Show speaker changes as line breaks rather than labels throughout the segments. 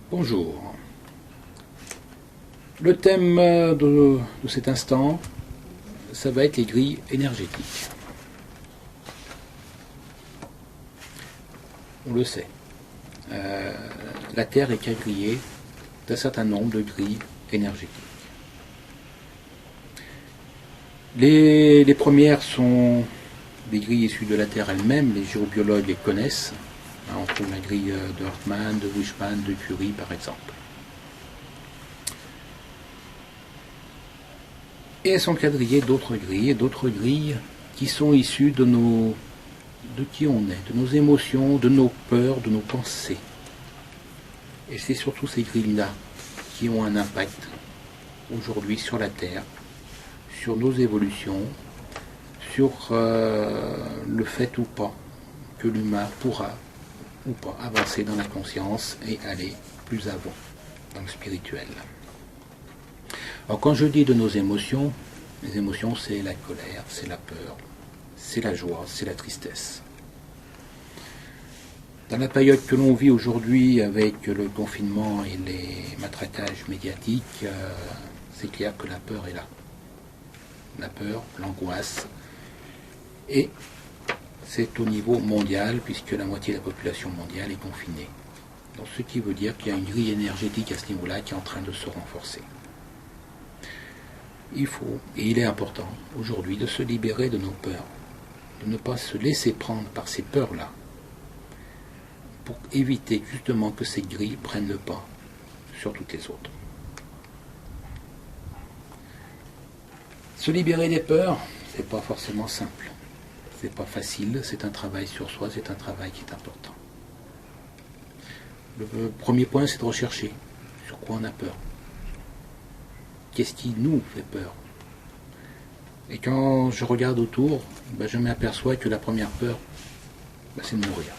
Bonjour. Le thème de cet instant, ça va être les grilles énergétiques. On le sait, la Terre est quadrillée d'un certain nombre de grilles énergétiques. Les premières sont des grilles issues de la Terre elle-même, les géobiologues les connaissent. On trouve la grille de Hartmann, de Wishman, de Curie par exemple. Et elles sont quadrillées d'autres grilles qui sont issues de qui on est, de nos émotions, de nos peurs, de nos pensées. Et c'est surtout ces grilles-là qui ont un impact aujourd'hui sur la Terre, sur nos évolutions, sur le fait ou pas que l'humain pourra ou pas avancer dans la conscience et aller plus avant dans le spirituel. Alors quand je dis de nos émotions, les émotions c'est la colère, c'est la peur, c'est la joie, c'est la tristesse. Dans la période que l'on vit aujourd'hui avec le confinement et les matraquages médiatiques, c'est clair que la peur est là. La peur, l'angoisse, et c'est au niveau mondial, puisque la moitié de la population mondiale est confinée. Donc, ce qui veut dire qu'il y a une grille énergétique à ce niveau-là qui est en train de se renforcer. Il faut, et il est important aujourd'hui, de se libérer de nos peurs, de ne pas se laisser prendre par ces peurs-là, pour éviter justement que ces grilles prennent le pas sur toutes les autres. Se libérer des peurs, c'est pas forcément simple. C'est pas facile, c'est un travail sur soi, c'est un travail qui est important. Le premier point, c'est de rechercher sur quoi on a peur. Qu'est-ce qui nous fait peur? Et quand je regarde autour, je m'aperçois que la première peur, c'est de mourir.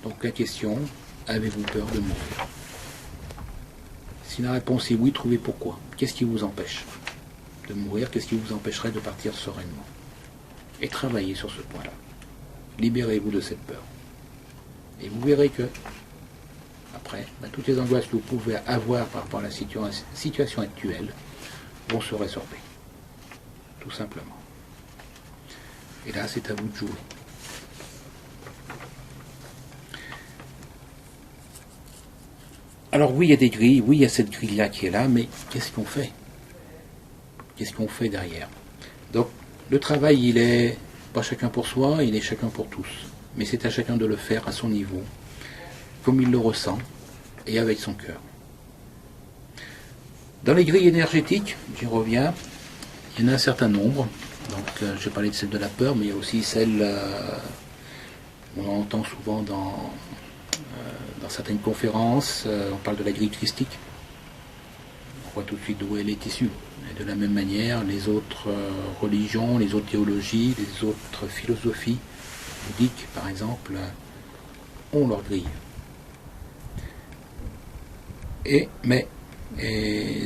Donc la question, avez-vous peur de mourir? Si la réponse est oui, trouvez pourquoi. Qu'est-ce qui vous empêche de mourir? Qu'est-ce qui vous empêcherait de partir sereinement? Et travaillez sur ce point-là. Libérez-vous de cette peur. Et vous verrez que, après, toutes les angoisses que vous pouvez avoir par rapport à la situation actuelle vont se résorber. Tout simplement. Et là, c'est à vous de jouer. Alors oui, il y a des grilles, oui, il y a cette grille-là qui est là, mais qu'est-ce qu'on fait? Qu'est-ce qu'on fait derrière? Donc, le travail, il est pas chacun pour soi, il est chacun pour tous. Mais c'est à chacun de le faire à son niveau, comme il le ressent, et avec son cœur. Dans les grilles énergétiques, j'y reviens, il y en a un certain nombre. Donc, je parlais de celle de la peur, mais il y a aussi celle, on entend souvent dans certaines conférences, on parle de la grille christique. On voit tout de suite d'où elle est issue. Et de la même manière, les autres religions, les autres théologies, les autres philosophies bouddhiques, par exemple, ont leur grille. Mais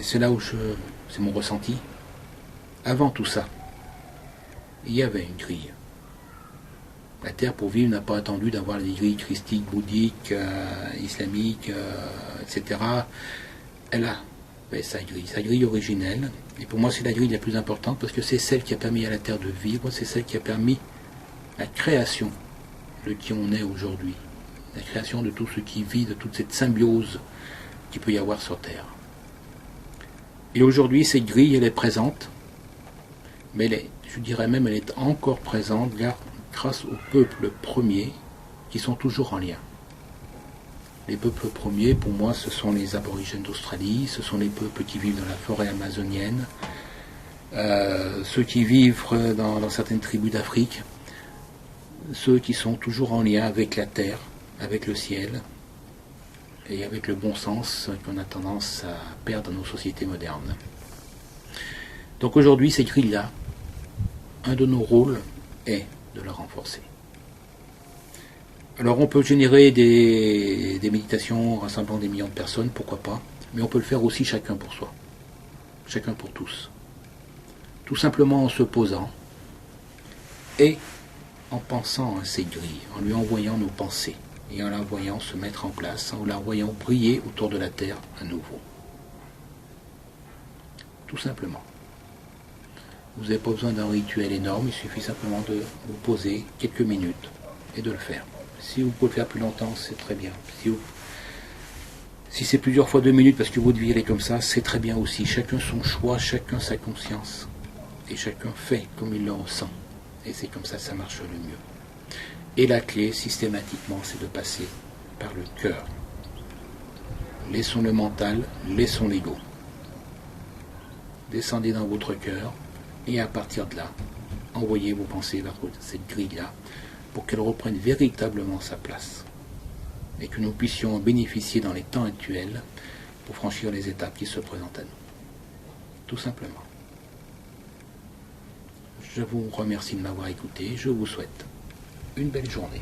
c'est là où c'est mon ressenti. Avant tout ça, il y avait une grille. La Terre, pour vivre, n'a pas attendu d'avoir les grilles christiques, bouddhiques, islamiques, etc. Elle a sa grille originelle. Et pour moi, c'est la grille la plus importante parce que c'est celle qui a permis à la Terre de vivre, c'est celle qui a permis la création de qui on est aujourd'hui. La création de tout ce qui vit, de toute cette symbiose qu'il peut y avoir sur Terre. Et aujourd'hui, cette grille, elle est présente, mais je dirais même, elle est encore présente grâce aux peuples premiers qui sont toujours en lien. Les peuples premiers, pour moi, ce sont les aborigènes d'Australie, ce sont les peuples qui vivent dans la forêt amazonienne, ceux qui vivent dans certaines tribus d'Afrique, ceux qui sont toujours en lien avec la terre, avec le ciel, et avec le bon sens qu'on a tendance à perdre dans nos sociétés modernes. Donc aujourd'hui, ces grilles-là, un de nos rôles est de la renforcer. Alors on peut générer des méditations rassemblant des millions de personnes, pourquoi pas, mais on peut le faire aussi chacun pour soi, chacun pour tous. Tout simplement en se posant et en pensant à ces grilles, en lui envoyant nos pensées. et en la voyant se mettre en place, en la voyant briller autour de la Terre à nouveau. Tout simplement. Vous n'avez pas besoin d'un rituel énorme, il suffit simplement de vous poser quelques minutes et de le faire. Si vous pouvez le faire plus longtemps, c'est très bien. Si c'est plusieurs fois 2 minutes parce que vous devez y aller comme ça, c'est très bien aussi. Chacun son choix, chacun sa conscience. Et chacun fait comme il le ressent. Et c'est comme ça que ça marche le mieux. Et la clé, systématiquement, c'est de passer par le cœur. Laissons le mental, laissons l'ego. Descendez dans votre cœur et à partir de là, envoyez vos pensées vers cette grille-là pour qu'elle reprenne véritablement sa place. Et que nous puissions en bénéficier dans les temps actuels pour franchir les étapes qui se présentent à nous. Tout simplement. Je vous remercie de m'avoir écouté. Je vous souhaite une belle journée.